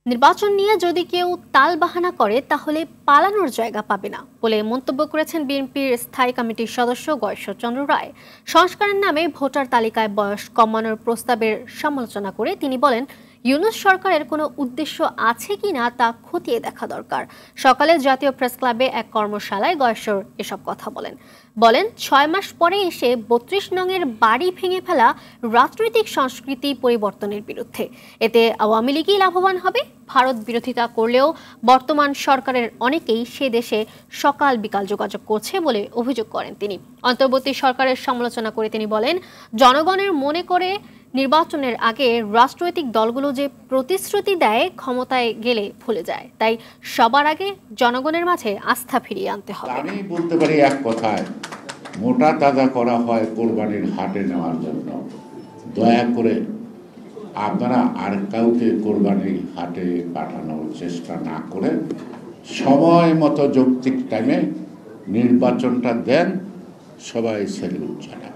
নির্বাচন নিয়ে যদি কেউ তালবাহানা করে তাহলে পালানোর জায়গা পাবে না বলে মন্তব্য করেছেন বিএনপির স্থায়ী কমিটির সদস্য গয়েশ্বরচন্দ্র রায়। সংস্কারের নামে ভোটার তালিকায় বয়স কমানোর প্রস্তাবের সমালোচনা করে তিনি বলেন, ইউনূস সরকারের কোনো উদ্দেশ্য আছে কিনা তা খতিয়ে দেখা দরকার। সকালে জাতীয় প্রেস ক্লাবে এক কর্মশালায় গয়েশ্বর এসব কথা বলেন ৬ মাস পরে এসে ৩২ নংয়ের বাড়ি ভেঙে ফেলা রাজনৈতিক সংস্কৃতি পরিবর্তনের বিরুদ্ধে। এতে আওয়ামী লীগই লাভবান হবে। ভারত বিরোধিতা করলেও বর্তমান সরকারের অনেকেই সে দেশে সকাল বিকাল যোগাযোগ করছে বলে অভিযোগ করেন তিনি। অন্তর্বর্তী সরকারের সমালোচনা করে তিনি বলেন, জনগণের মনে করে নির্বাচনের আগে রাজনৈতিক দলগুলো যে প্রতিশ্রুতি দেয় ক্ষমতায় গেলে ভুলে যায়, তাই সবার আগে জনগণের মাঝে আস্থা ফিরিয়ে আনতে হবে। আমি বলতে পারি এক কথায়, মোটা তাজা করা হয় কোরবানির হাটে নেওয়ার জন্য। দয়া করে আপনারা আর কাউকে কোরবানির হাটে পাঠানোর চেষ্টা না করে সময় মতো যৌক্তিক টাইমে নির্বাচনটা দেন। সবাই স্যালুট জানায়।